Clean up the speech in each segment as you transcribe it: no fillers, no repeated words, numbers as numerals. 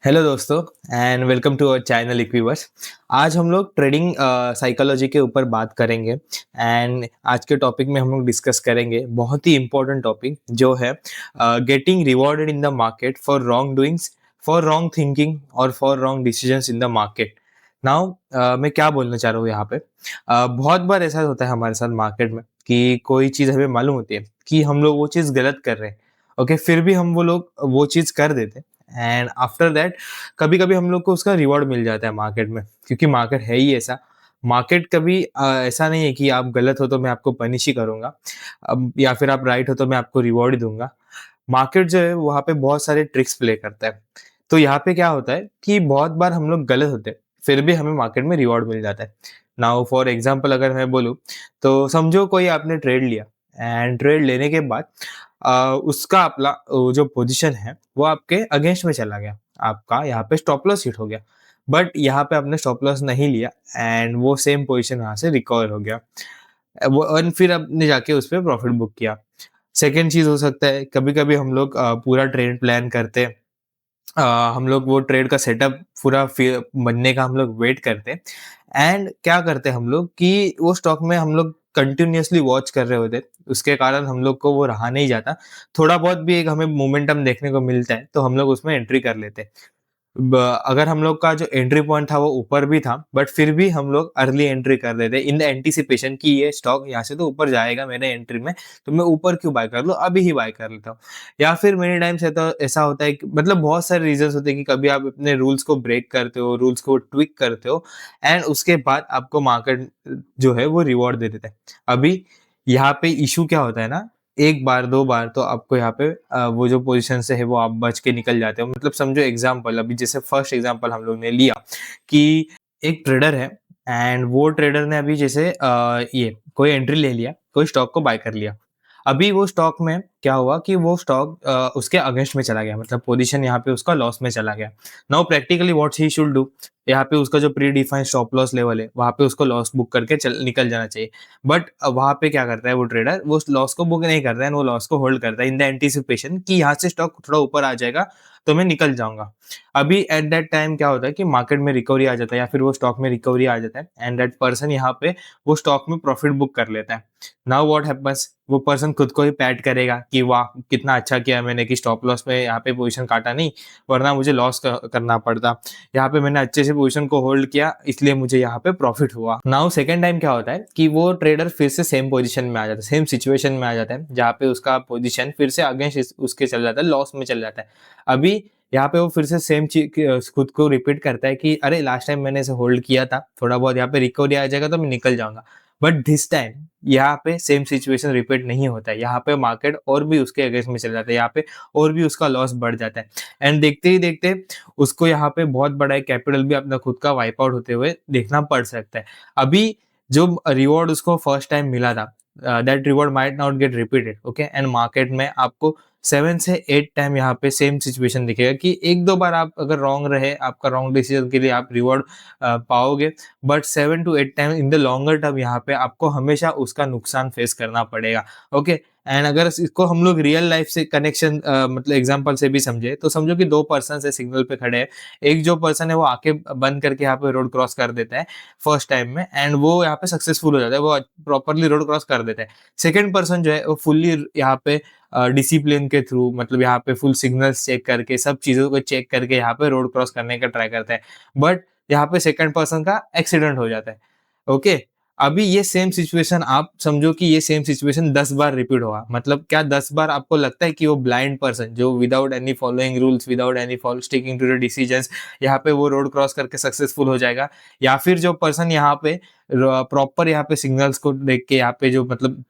Hello दोस्तों and welcome to our channel Equiverse. आज हम लोग ट्रेडिंग साइकोलॉजी के ऊपर बात करेंगे एंड आज के टॉपिक में हम लोग डिस्कस करेंगे बहुत ही इंपॉर्टेंट टॉपिक जो है getting rewarded in the market for wrong doings, for wrong thinking और for wrong decisions in the market. Now मैं क्या बोलना चाह रहा हूँ यहाँ पे। बहुत बार ऐसा होता है हमारे साथ मार्केट में कि कोई चीज़ हमें मालूम होती है कि हम लोग वो चीज़ गलत कर रहे हैं। ओके, फिर भी हम वो लोग वो चीज़ कर देते हैं एंड आफ्टर दैट कभी-कभी हम लोग को उसका रिवॉर्ड मिल जाता है मार्केट में, क्योंकि मार्केट है ही ऐसा। मार्केट कभी ऐसा नहीं है कि आप गलत हो तो मैं आपको पनिश ही करूँगा, अब या फिर आप राइट हो तो मैं आपको रिवॉर्ड ही दूँगा। मार्केट जो है वहाँ पे बहुत सारे ट्रिक्स प्ले करता है। तो यहाँ पे क्या होता है कि बहुत बार हम लोग गलत होते हैं, फिर भी हमें मार्केट में रिवॉर्ड मिल जाता है। नाउ फॉर एग्ज़ाम्पल अगर मैं बोलूँ, तो समझो कोई आपने ट्रेड लिया एंड ट्रेड लेने के बाद उसका अपना जो पोज़ीशन है वो आपके अगेंस्ट में चला गया। आपका यहाँ पे स्टॉप लॉस हिट हो गया। बट यहाँ पे आपने स्टॉप लॉस नहीं लिया एंड वो सेम पोज़ीशन वहाँ से रिकवर हो गया। वो और फिर आपने जाके उस पे प्रॉफ़िट बुक किया। सेकंड चीज़ हो सकता है, कभी-कभी हम लोग पूरा ट्रेड प्लान करते हैं। हम लोग वो ट्रेड का सेटअप पूरा बनने का हम लोग वेट करते हैं एंड क्या करते हैं हम लोग कि वो स्टॉक में हम लोग कंटिन्यूअसली वॉच कर रहे होते हैं। उसके कारण हम लोग को वो रहा नहीं जाता। थोड़ा बहुत भी एक हमें मोमेंटम देखने को मिलता है, तो हम लोग उसमें एंट्री कर लेते हैं। ब अगर हम लोग का जो एंट्री पॉइंट था वो ऊपर भी था, बट फिर भी हम लोग अर्ली एंट्री कर देते इन द एंटीसिपेशन कि ये स्टॉक यहाँ से तो ऊपर जाएगा मेरे एंट्री में, तो मैं ऊपर क्यों बाय कर लूँ, अभी ही बाय कर लेता हूँ। या फिर मेनी टाइम्स ऐसा होता है कि मतलब बहुत सारे रीज़न्स होते हैं कि कभी आप अपने रूल्स को ब्रेक करते हो, रूल्स को ट्विक करते हो एंड उसके बाद आपको मार्केट जो है वो रिवॉर्ड दे देता है। अभी यहाँ पे इश्यू क्या होता है ना, 1 बार, 2 बार तो आपको यहाँ पे वो जो पोज़ीशन से है वो आप बच के निकल जाते हो। मतलब समझो एग्ज़ाम्पल, अभी जैसे फर्स्ट एग्ज़ाम्पल हम लोग ने लिया कि एक ट्रेडर है एंड वो ट्रेडर ने अभी जैसे ये कोई एंट्री ले लिया, कोई स्टॉक को बाय कर लिया। अभी वो स्टॉक में क्या हुआ कि वो स्टॉक उसके अगेंस्ट में चला गया, मतलब पोज़ीशन यहाँ पे उसका लॉस में चला गया। Now practically what he should do, यहाँ पे उसका जो pre defined stop loss level है, वहाँ पे उसको लॉस बुक करके निकल जाना चाहिए। बट वहाँ पे क्या करता है वो ट्रेडर, वो लॉस को बुक नहीं करता है, वो लॉस को होल्ड करता है इन द एंटीसिपेशन कि यहाँ से स्टॉक थोड़ा ऊपर आ जाएगा तो मैं निकल जाऊँगा। अभी एट दैट टाइम क्या होता है कि मार्केट में रिकवरी आ जाता है या फिर वो स्टॉक में रिकवरी आ जाता है एंड दैट पर्सन यहाँ पे वो स्टॉक में प्रॉफिट बुक कर लेता है। नाउ व्हाट हैपेंस, वो पर्सन खुद को ही पैट करेगा कि वाह! कितना अच्छा किया मैंने कि स्टॉप लॉस में यहाँ पे पोज़ीशन काटा नहीं, वरना मुझे लॉस करना पड़ता। यहाँ पे मैंने अच्छे से पोज़ीशन को होल्ड किया, इसलिए मुझे यहाँ पे प्रॉफिट हुआ। नाउ सेकंड टाइम क्या होता है कि वो ट्रेडर फिर से सेम पोज़ीशन में आ जाता है, सेम सिचुएशन में आ जाता है, जहाँ पे उसका पोज़ीशन फिर से अगेंस्ट उसके चल जाता है, लॉस में चल जाता है। अभी यहाँ पे वो फिर से सेम खुद को रिपीट करता है कि अरे लास्ट टाइम मैंने इसे होल्ड किया था, थोड़ा बहुत यहाँ पे रिकवरी आ जाएगा तो मैं निकल जाऊँगा। बट दिस टाइम यहाँ पे सेम सिचुएशन रिपीट नहीं होता है। यहाँ पे मार्केट और भी उसके अगेंस्ट में चल जाता है, यहाँ पे और भी उसका लॉस बढ़ जाता है एंड देखते ही देखते उसको यहाँ पे बहुत बड़ा एक कैपिटल भी अपना खुद का वाइप आउट होते हुए देखना पड़ सकता है। अभी जो रिवॉर्ड उसको फर्स्ट टाइम मिला था, that reward might not gate repeated, okay, and market में आपको 7 से 8 टाइम यहाँ पे सेम सिचुएशन दिखेगा कि 1-2 बार आप अगर रॉन्ग रहे, आपका रॉन्ग डिसीजन के लिए आप रिवॉर्ड पाओगे, but 7 to 8 time in the longer term यहाँ पे आपको हमेशा उसका नुकसान फेस करना पड़ेगा। ओके, एंड अगर इसको हम लोग रियल लाइफ से कनेक्शन मतलब एग्जांपल से भी समझे, तो समझो कि 2 पर्सन्स है सिग्नल पे खड़े हैं। एक जो पर्सन है वो आँखें बंद करके यहाँ पे रोड क्रॉस कर देता है फर्स्ट टाइम में एंड वो यहाँ पे सक्सेसफुल हो जाता है, वो प्रॉपर्ली रोड क्रॉस कर देता है। सेकंड पर्सन जो है वो फुल्ली यहाँ पे डिसिप्लिन के थ्रू, मतलब यहाँ पे फुल सिग्नल्स चेक करके, सब चीज़ों को चेक करके यहाँ पे रोड क्रॉस करने का ट्राई करता है। बट यहाँ पे सेकंड पर्सन का एक्सीडेंट हो जाता है। ओके, अभी ये सेम सिचुएशन आप समझो कि ये सेम सिचुएशन 10 बार रिपीट होगा। मतलब क्या 10 बार आपको लगता है कि वो ब्लाइंड पर्सन जो without any following rules, without any follow sticking to the decisions, यहाँ पे वो रोड क्रॉस करके सक्सेसफुल हो जाएगा? या फिर जो पर्सन यहाँ पे प्रॉपर यहाँ पे सिग्नल्स को देख के, यहाँ पे जो मतलब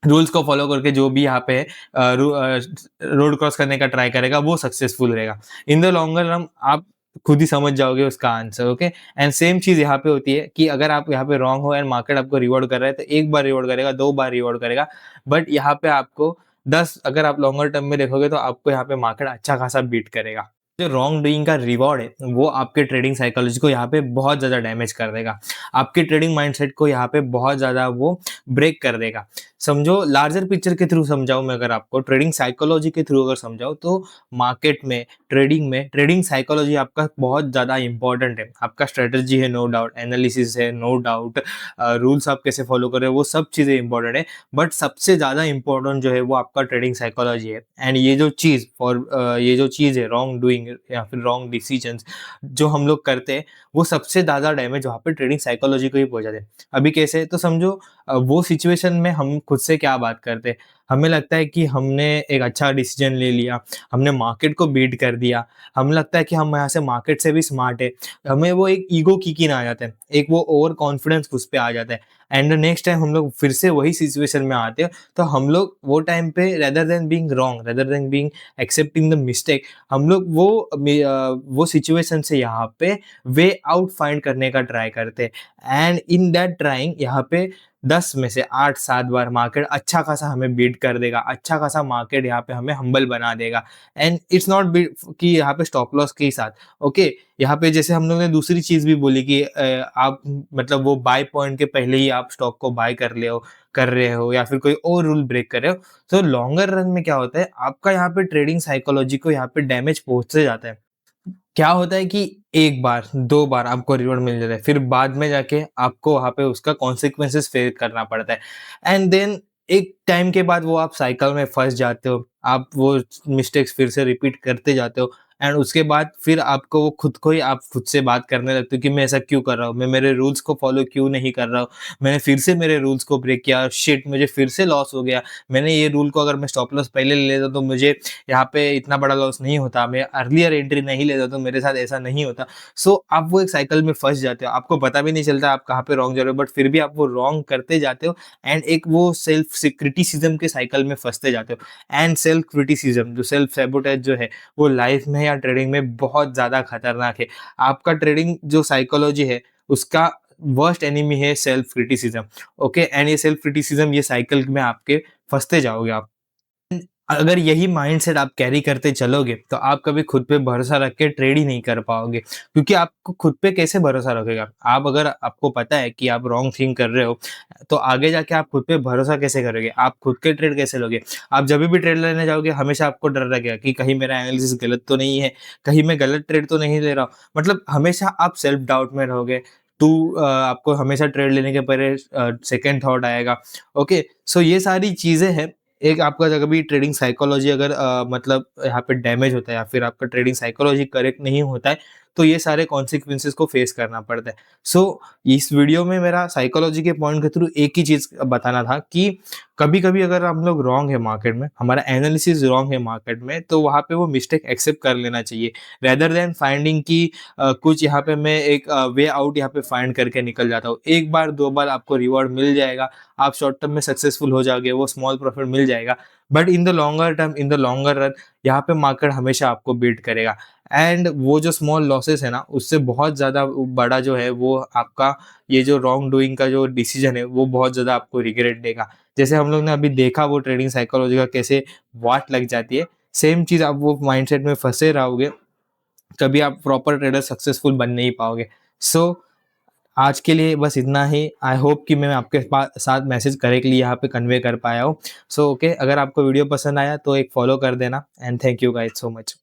रूल्स को फॉलो करके जो भी यहाँ पे रोड क्रॉस करने का ट्राई करेगा वो सक्सेसफुल रहेगा? इन द लॉन्गर रन आप खुद ही समझ जाओगे उसका आंसर। ओके, एंड सेम चीज़ यहाँ पे होती है कि अगर आप यहाँ पे रॉन्ग हो एंड मार्केट आपको रिवॉर्ड कर रहा है, तो 1 बार रिवॉर्ड करेगा, 2 बार रिवॉर्ड करेगा, बट यहाँ पे आपको 10, अगर आप लॉन्गर टर्म में देखोगे तो आपको यहाँ पे मार्केट अच्छा खासा बीट करेगा। जो रॉन्ग डूइंग का रिवॉर्ड है वो आपके ट्रेडिंग साइकोलॉजी को यहाँ पे बहुत ज़्यादा डैमेज कर देगा। आपके ट्रेडिंग माइंडसेट को यहाँ पे बहुत ज़्यादा वो ब्रेक कर देगा। समझो, लार्जर पिक्चर के थ्रू समझाऊँ मैं, अगर आपको ट्रेडिंग साइकोलॉजी के थ्रू अगर समझाऊँ, तो मार्केट में ट्रेडिंग साइकोलॉजी आपका बहुत ज़्यादा इंपॉर्टेंट है। आपका स्ट्रेटजी है नो डाउट, एनालिसिस है नो डाउट, रूल्स आप कैसे फॉलो कर रहे हो वो सब चीज़ें इंपॉर्टेंट है। बट सबसे ज़्यादा इंपॉर्टेंट जो है वो आपका ट्रेडिंग साइकोलॉजी है। एंड ये जो चीज़ है रॉन्ग डूइंग या फिर रॉन्ग डिसीजंस जो हम लोग करते हैं, वो सबसे ज़्यादा डैमेज वहाँ पे ट्रेडिंग साइकोलॉजी को ही पहुँचाते हैं। अभी कैसे, तो समझो वो सिचुएशन में हम खुद से क्या बात करते हैं, हमें लगता है कि हमने एक अच्छा डिसीजन ले लिया, हमने मार्केट को बीट कर दिया, हमें लगता है कि हम यहाँ से मार्केट से भी स्मार्ट है, हमें वो एक ईगो किक इन आ जाता है, एक वो ओवर कॉन्फिडेंस उस पे आ जाता है। एंड नेक्स्ट टाइम हम लोग फिर से वही सिचुएशन में आते हैं, तो हम लोग वो टाइम पे rather than being wrong, rather than being accepting the mistake, हम लोग वो सिचुएशन से यहाँ पे वे आउट फाइंड करने का ट्राई करते हैं। एंड इन दैट ट्राइंग यहाँ पे 10 में से 8-7 बार मार्केट अच्छा खासा हमें बीट कर देगा, अच्छा खासा मार्केट यहाँ पे हमें हम्बल बना देगा। एंड इट्स नॉट बी कि यहाँ पे स्टॉप लॉस के साथ, ओके, यहाँ पे जैसे हम लोग ने दूसरी चीज़ भी बोली कि आप मतलब वो बाय पॉइंट के पहले ही आप स्टॉक को बाय कर रहे हो या फिर कोई और रूल ब्रेक कर रहे हो, तो लॉन्गर रन में क्या होता है, आपका यहाँ पे ट्रेडिंग साइकोलॉजी को यहाँ पे डैमेज पहुँचते जाता है। क्या होता है कि 1 बार, 2 बार आपको रिवॉर्ड मिल जाता है, फिर बाद में जाके आपको वहाँ पे उसका कॉन्सिक्वेंसेस फेस करना पड़ता है। एंड देन एक टाइम के बाद वो आप साइकिल में फँस जाते हो, आप वो मिस्टेक्स फिर से रिपीट करते जाते हो। एंड उसके बाद फिर आपको वो खुद को ही आप खुद से बात करने लगते हो कि मैं ऐसा क्यों कर रहा हूँ? मैं मेरे रूल्स को फ़ॉलो क्यों नहीं कर रहा हूँ? मैंने फिर से मेरे रूल्स को ब्रेक किया, शिट मुझे फिर से लॉस हो गया। मैंने ये रूल को अगर मैं स्टॉप लॉस पहले ले लेता तो मुझे यहाँ पे इतना बड़ा लॉस नहीं होता, मैं अर्लियर एंट्री नहीं लेता तो मेरे साथ ऐसा नहीं होता। सो आप वो एक साइकिल में फँस जाते हो, आपको पता भी नहीं चलता आप कहाँ पे रॉन्ग जा रहे हो, बट फिर भी आप वो रॉन्ग करते जाते हो। एंड एक वो क्रिटिसिज्म के साइकिल में फँसते जाते हो। एंड सेल्फ क्रिटिसिज्म, जो सेल्फ सैबोटेज जो है, वो लाइफ में या ट्रेडिंग में बहुत ज़्यादा खतरनाक है। आपका ट्रेडिंग जो साइकोलॉजी है, उसका वर्स्ट एनिमी है सेल्फ क्रिटिसिज्म, ओके? एंड ये सेल्फ क्रिटिसिज्म, ये साइकिल में आपके फँसते जाओगे आप। अगर यही माइंडसेट आप कैरी करते चलोगे, तो आप कभी खुद पे भरोसा रख के ट्रेड ही नहीं कर पाओगे। क्योंकि आपको खुद पे कैसे भरोसा रखेगा? आप अगर आपको पता है कि आप रॉन्ग थिंग कर रहे हो, तो आगे जाके आप खुद पे भरोसा कैसे करोगे? आप खुद के ट्रेड कैसे लोगे? आप जभी भी ट्रेड लेने जाओगे, हमेशा आपको डर लगेगा कि कहीं मेरा एनालिसिस गलत तो नहीं है, कहीं मैं गलत ट्रेड तो नहीं ले रहा हूँ। मतलब हमेशा आप सेल्फ डाउट में रहोगे। आपको हमेशा ट्रेड लेने के पहले सेकंड थॉट आएगा। ओके? सो ये सारी चीज़ें हैं। एक आपका जब भी ट्रेडिंग साइकोलॉजी अगर मतलब यहाँ पे डैमेज होता है या फिर आपका ट्रेडिंग साइकोलॉजी करेक्ट नहीं होता है, तो ये सारे कॉन्सिक्वेंसेस को फेस करना पड़ता है। सो इस वीडियो में मेरा साइकोलॉजी के पॉइंट के थ्रू एक ही चीज़ बताना था कि कभी-कभी अगर हम लोग रॉन्ग है मार्केट में, हमारा एनालिसिस रॉन्ग है मार्केट में, तो वहाँ पे वो मिस्टेक एक्सेप्ट कर लेना चाहिए। रेदर देन फाइंडिंग कि कुछ यहाँ पे मैं एक वे आउट यहाँ पे फाइंड करके निकल जाता हूँ। 1 बार 2 बार आपको रिवॉर्ड मिल जाएगा, आप शॉर्ट टर्म में सक्सेसफुल हो जाओगे, वो स्मॉल प्रॉफिट मिल जाएगा। But in the longer term, in the longer run, यहाँ पे मार्केट हमेशा आपको बीट करेगा। एंड वो जो स्मॉल लॉसेस है ना, उससे बहुत ज़्यादा बड़ा जो है वो आपका ये जो रॉन्ग डूइंग का जो डिसीजन है, वो बहुत ज़्यादा आपको रिग्रेट देगा। जैसे हम लोग ने अभी देखा वो ट्रेडिंग साइकोलॉजी का कैसे वाट लग जाती है, सेम चीज़ आप वो माइंडसेट में फँसे रहोगे, कभी आप प्रॉपर ट्रेडर सक्सेसफुल बन नहीं पाओगे। सो आज के लिए बस इतना ही। आई होप कि मैं आपके साथ मैसेज करेक्टली यहाँ पे कन्वे कर पाया हूँ। सो ओके, अगर आपको वीडियो पसंद आया तो एक फॉलो कर देना। And thank you guys so much.